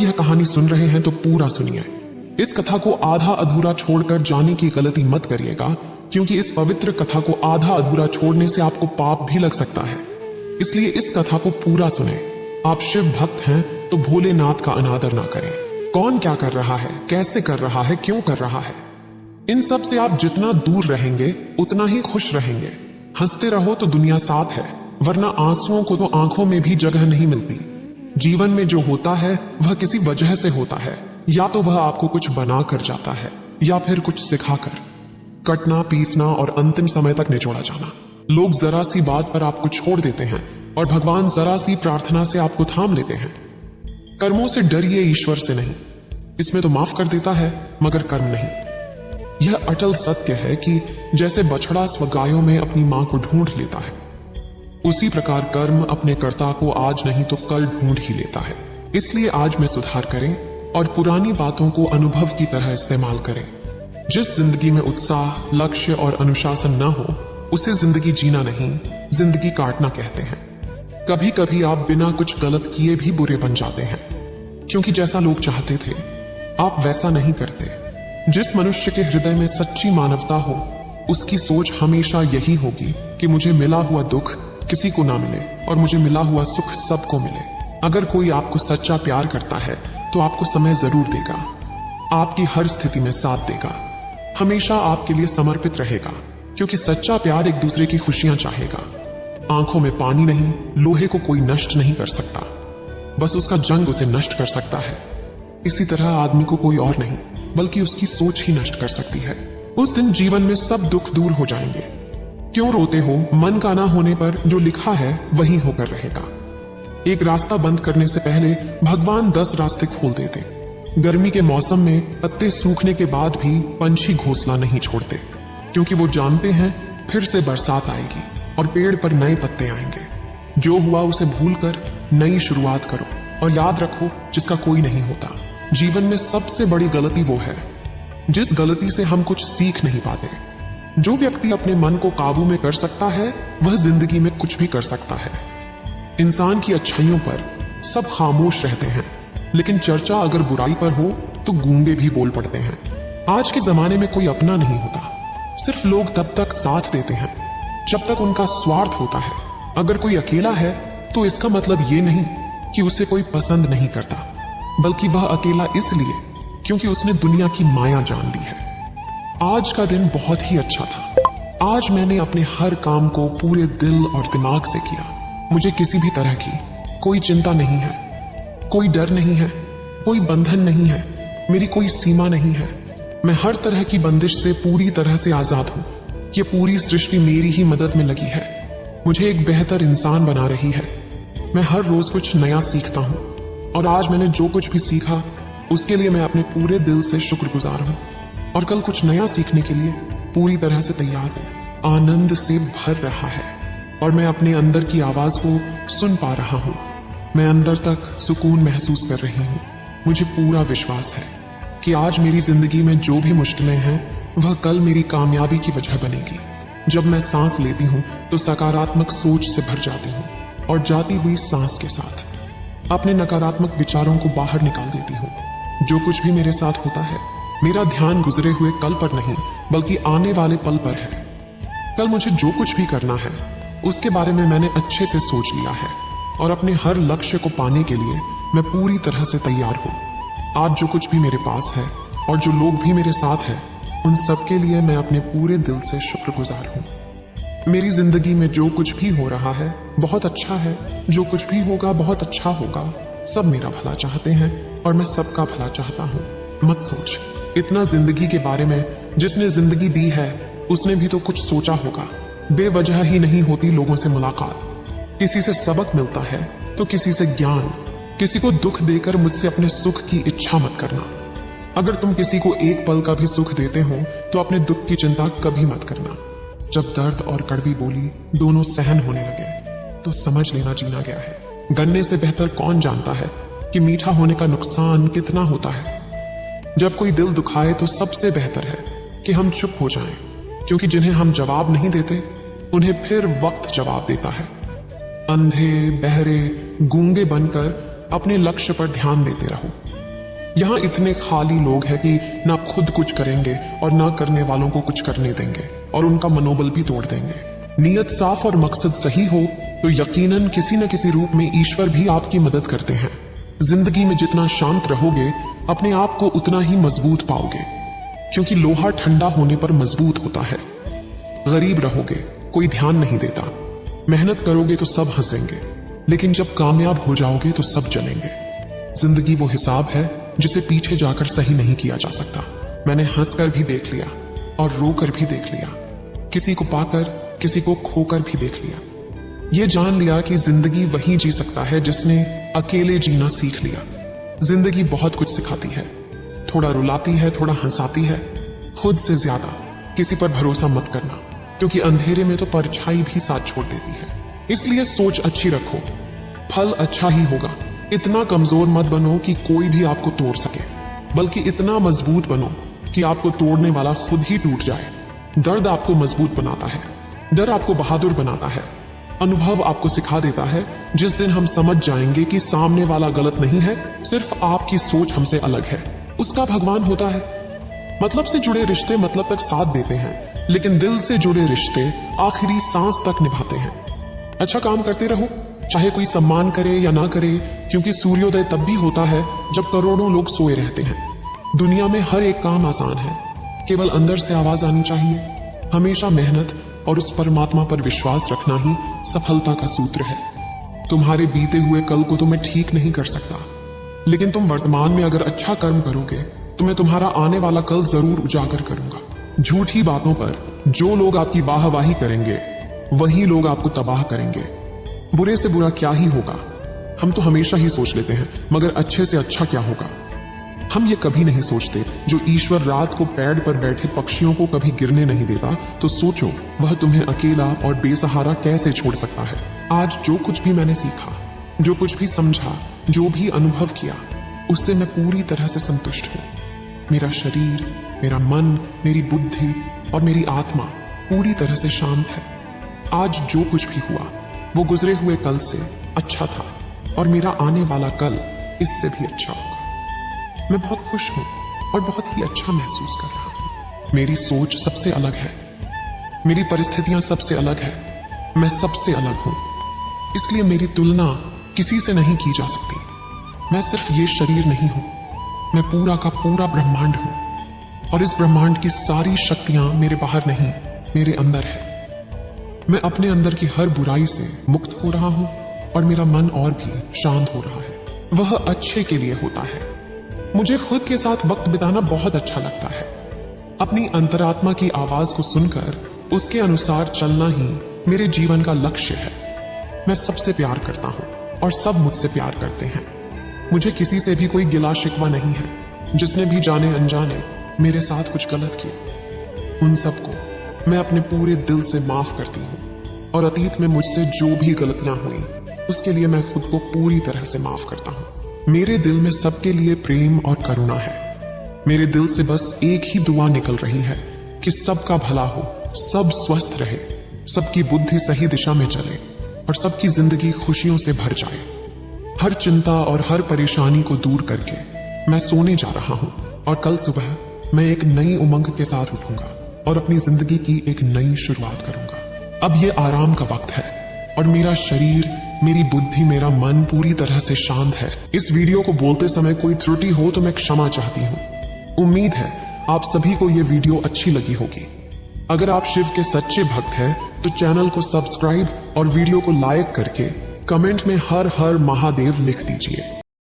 यह कहानी सुन रहे हैं तो पूरा सुनिए। इस कथा को आधा अधूरा छोड़कर जाने की गलती मत करिएगा, क्योंकि इस पवित्र कथा को आधा अधूरा छोड़ने से आपको पाप भी लग सकता है। इसलिए इस कथा को पूरा सुने। आप शिव भक्त हैं तो भोलेनाथ का अनादर ना करें। कौन क्या कर रहा है, कैसे कर रहा है, क्यों कर रहा है, इन सब से आप जितना दूर रहेंगे उतना ही खुश रहेंगे। हंसते रहो तो दुनिया साथ है, वरना आंसुओं को तो आंखों में भी जगह नहीं मिलती। जीवन में जो होता है वह किसी वजह से होता है, या तो वह आपको कुछ बना कर जाता है या फिर कुछ सिखाकर। कटना, पीसना और अंतिम समय तक निचोड़ा जाना। लोग जरा सी बात पर आपको छोड़ देते हैं और भगवान जरा सी प्रार्थना से आपको थाम लेते हैं। कर्मों से डरिए, ईश्वर से नहीं। इसमें तो माफ कर देता है मगर कर्म नहीं। यह अटल सत्य है कि जैसे बछड़ा स्वगायों में अपनी मां को ढूंढ लेता है, उसी प्रकार कर्म अपने कर्ता को आज नहीं तो कल ढूंढ ही लेता है। इसलिए आज में सुधार करें और पुरानी बातों को अनुभव की तरह इस्तेमाल करें। जिस जिंदगी में उत्साह, लक्ष्य और अनुशासन न हो उसे जिंदगी जीना नहीं, जिंदगी काटना कहते हैं। कभी कभी आप बिना कुछ गलत किए भी बुरे बन जाते हैं, क्योंकि जैसा लोग चाहते थे आप वैसा नहीं करते। जिस मनुष्य के हृदय में सच्ची मानवता हो उसकी सोच हमेशा यही होगी कि मुझे मिला हुआ दुख किसी को ना मिले और मुझे मिला हुआ सुख सबको मिले। अगर कोई आपको सच्चा प्यार करता है तो आपको समय जरूर देगा, आपकी हर स्थिति में साथ देगा, हमेशा आपके लिए समर्पित रहेगा, क्योंकि सच्चा प्यार एक दूसरे की खुशियां चाहेगा। आंखों में पानी नहीं, लोहे को कोई नष्ट नहीं कर सकता, बस उसका जंग उसे नष्ट कर सकता है। इसी तरह आदमी को कोई और नहीं बल्कि उसकी सोच ही नष्ट कर सकती है। उस दिन जीवन में सब दुख दूर हो जाएंगे। क्यों रोते हो? मन का ना होने पर जो लिखा है वही होकर रहेगा। एक रास्ता बंद करने से पहले भगवान 10 रास्ते खोल देते। गर्मी के मौसम में पत्ते सूखने के बाद भी पंछी घोंसला नहीं छोड़ते, क्योंकि वो जानते हैं फिर से बरसात आएगी और पेड़ पर नए पत्ते आएंगे। जो हुआ उसे भूलकर नई शुरुआत करो और याद रखो जिसका कोई नहीं होता। जीवन में सबसे बड़ी गलती वो है जिस गलती से हम कुछ सीख नहीं पाते। जो व्यक्ति अपने मन को काबू में कर सकता है वह जिंदगी में कुछ भी कर सकता है। इंसान की अच्छाइयों पर सब खामोश रहते हैं, लेकिन चर्चा अगर बुराई पर हो तो गूंगे भी बोल पड़ते हैं। आज के जमाने में कोई अपना नहीं होता, सिर्फ लोग तब तक साथ देते हैं जब तक उनका स्वार्थ होता है। अगर कोई अकेला है तो इसका मतलब ये नहीं कि उसे कोई पसंद नहीं करता, बल्कि वह अकेला इसलिए क्योंकि उसने दुनिया की माया जान ली है। आज का दिन बहुत ही अच्छा था। आज मैंने अपने हर काम को पूरे दिल और दिमाग से किया। मुझे किसी भी तरह की कोई चिंता नहीं है, कोई डर नहीं है, कोई बंधन नहीं है, मेरी कोई सीमा नहीं है। मैं हर तरह की बंदिश से पूरी तरह से आजाद हूं। ये पूरी सृष्टि मेरी ही मदद में लगी है, मुझे एक बेहतर इंसान बना रही है। मैं हर रोज कुछ नया सीखता हूं और आज मैंने जो कुछ भी सीखा उसके लिए मैं अपने पूरे दिल से शुक्रगुजार हूं और कल कुछ नया सीखने के लिए पूरी तरह से तैयार हूं। आनंद से भर रहा है और मैं अपने अंदर की आवाज को सुन पा रहा हूं। मैं अंदर तक सुकून महसूस कर रही हूं। मुझे पूरा विश्वास है कि आज मेरी जिंदगी में जो भी मुश्किलें हैं वह कल मेरी कामयाबी की वजह बनेगी। जब मैं सांस लेती हूं तो सकारात्मक सोच से भर जाती हूं और जाती हुई सांस के साथ अपने नकारात्मक विचारों को बाहर निकाल देती हूं। जो कुछ भी मेरे साथ होता है मेरा ध्यान गुजरे हुए कल पर नहीं बल्कि आने वाले पल पर है। कल मुझे जो कुछ भी करना है उसके बारे में मैंने अच्छे से सोच लिया है और अपने हर लक्ष्य को पाने के लिए मैं पूरी तरह से तैयार हूं। आज जो कुछ भी मेरे पास है और जो लोग भी मेरे साथ हैं उन सब के लिए मैं अपने पूरे दिल से शुक्रगुजार हूं। मेरी जिंदगी में जो कुछ भी हो रहा है बहुत अच्छा है, जो कुछ भी होगा बहुत अच्छा होगा। सब मेरा भला चाहते हैं और मैं सबका भला चाहता हूं। मत सोच इतना जिंदगी के बारे में। जिसने जिंदगी दी है उसने भी तो कुछ सोचा होगा। बेवजह ही नहीं होती लोगों से मुलाकात। किसी से सबक मिलता है तो किसी से ज्ञान। किसी को दुख देकर मुझसे अपने सुख की इच्छा मत करना। अगर तुम किसी को एक पल का भी सुख देते हो तो अपने दुख की चिंता कभी मत करना। जब दर्द और कड़वी बोली दोनों सहन होने लगे तो समझ लेना जीना गया है। गन्ने से बेहतर कौन जानता है कि मीठा होने का नुकसान कितना होता है। जब कोई दिल दुखाए तो सबसे बेहतर है कि हम चुप हो जाएं, क्योंकि जिन्हें हम जवाब नहीं देते उन्हें फिर वक्त जवाब देता है। अंधे, बहरे, गूंगे बनकर अपने लक्ष्य पर ध्यान देते रहो। यहाँ इतने खाली लोग हैं कि ना खुद कुछ करेंगे और ना करने वालों को कुछ करने देंगे और उनका मनोबल भी तोड़ देंगे। नीयत साफ और मकसद सही हो तो यकीनन किसी न किसी रूप में ईश्वर भी आपकी मदद करते हैं। जिंदगी में जितना शांत रहोगे अपने आप को उतना ही मजबूत पाओगे, क्योंकि लोहा ठंडा होने पर मजबूत होता है। गरीब रहोगे, कोई ध्यान नहीं देता। मेहनत करोगे तो सब हंसेंगे, लेकिन जब कामयाब हो जाओगे तो सब जलेंगे। जिंदगी वो हिसाब है जिसे पीछे जाकर सही नहीं किया जा सकता। मैंने हंसकर भी देख लिया और रोकर भी देख लिया, किसी को पाकर किसी को खोकर भी देख लिया। ये जान लिया कि जिंदगी वही जी सकता है जिसने अकेले जीना सीख लिया। जिंदगी बहुत कुछ सिखाती है, थोड़ा रुलाती है, थोड़ा हंसाती है। खुद से ज्यादा किसी पर भरोसा मत करना, क्योंकि अंधेरे में तो परछाई भी साथ छोड़ देती है। इसलिए सोच अच्छी रखो, फल अच्छा ही होगा। इतना कमजोर मत बनो कि कोई भी आपको तोड़ सके, बल्कि इतना मजबूत बनो कि आपको तोड़ने वाला खुद ही टूट जाए। दर्द आपको मजबूत बनाता है, डर आपको बहादुर बनाता है, अनुभव आपको सिखा देता है। जिस दिन हम समझ जाएंगे कि सामने वाला गलत नहीं है, सिर्फ आपकी सोच हमसे अलग है, उसका भगवान होता है। मतलब से जुड़े रिश्ते मतलब तक साथ देते हैं, लेकिन दिल से जुड़े रिश्ते आखिरी सांस तक निभाते हैं। अच्छा काम करते रहो, चाहे कोई सम्मान करे या ना करे, क्योंकि सूर्योदय तब भी होता है जब करोड़ों लोग सोए रहते हैं। दुनिया में हर एक काम आसान है, केवल अंदर से आवाज आनी चाहिए। हमेशा मेहनत और उस परमात्मा पर विश्वास रखना ही सफलता का सूत्र है। तुम्हारे बीते हुए कल को तो मैं ठीक नहीं कर सकता, लेकिन तुम वर्तमान में अगर अच्छा कर्म करोगे तो मैं तुम्हारा आने वाला कल जरूर उजागर करूंगा। झूठी बातों पर जो लोग आपकी वाहवाही करेंगे वही लोग आपको तबाह करेंगे। बुरे से बुरा क्या ही होगा, हम तो हमेशा ही सोच लेते हैं, मगर अच्छे से अच्छा क्या होगा हम ये कभी नहीं सोचते। जो ईश्वर रात को पेड़ पर बैठे पक्षियों को कभी गिरने नहीं देता, तो सोचो वह तुम्हें अकेला और बेसहारा कैसे छोड़ सकता है। आज जो कुछ भी मैंने सीखा, जो कुछ भी समझा, जो भी अनुभव किया, उससे मैं पूरी तरह से संतुष्ट हूँ। मेरा शरीर, मेरा मन, मेरी बुद्धि और मेरी आत्मा पूरी तरह से शांत है। आज जो कुछ भी हुआ वो गुजरे हुए कल से अच्छा था, और मेरा आने वाला कल इससे भी अच्छा होगा। मैं बहुत खुश हूं और बहुत ही अच्छा महसूस कर रहा हूं। मेरी सोच सबसे अलग है, मेरी परिस्थितियां सबसे अलग है, मैं सबसे अलग हूं, इसलिए मेरी तुलना किसी से नहीं की जा सकती। मैं सिर्फ ये शरीर नहीं हूं, मैं पूरा का पूरा ब्रह्मांड हूं, और इस ब्रह्मांड की सारी शक्तियां मेरे बाहर नहीं, मेरे अंदर है। मैं अपने अंदर की हर बुराई से मुक्त हो रहा हूं और मेरा मन और भी शांत हो रहा है। वह अच्छे के लिए होता है। मुझे खुद के साथ वक्त बिताना बहुत अच्छा लगता है। अपनी अंतरात्मा की आवाज को सुनकर उसके अनुसार चलना ही मेरे जीवन का लक्ष्य है। मैं सबसे प्यार करता हूं और सब मुझसे प्यार करते हैं। मुझे किसी से भी कोई गिला शिकवा नहीं है। जिसने भी जाने अनजाने मेरे साथ कुछ गलत किया, उन सबको मैं अपने पूरे दिल से माफ करती हूँ, और अतीत में मुझसे जो भी गलतियां हुई उसके लिए मैं खुद को पूरी तरह से माफ करता हूँ। मेरे दिल में सबके लिए प्रेम और करुणा है। मेरे दिल से बस एक ही दुआ निकल रही है कि सबका भला हो, सब स्वस्थ रहे, सबकी बुद्धि सही दिशा में चले और सबकी जिंदगी खुशियों से भर जाए। हर चिंता और हर परेशानी को दूर करके मैं सोने जा रहा हूं, और कल सुबह मैं एक नई उमंग के साथ उठूंगा और अपनी जिंदगी की एक नई शुरुआत करूंगा। अब ये आराम का वक्त है और मेरा शरीर, मेरी बुद्धि, मेरा मन पूरी तरह से शांत है। इस वीडियो को बोलते समय कोई त्रुटि हो तो मैं क्षमा चाहती हूँ। उम्मीद है आप सभी को ये वीडियो अच्छी लगी होगी। अगर आप शिव के सच्चे भक्त हैं तो चैनल को सब्सक्राइब और वीडियो को लाइक करके कमेंट में हर हर महादेव लिख दीजिए।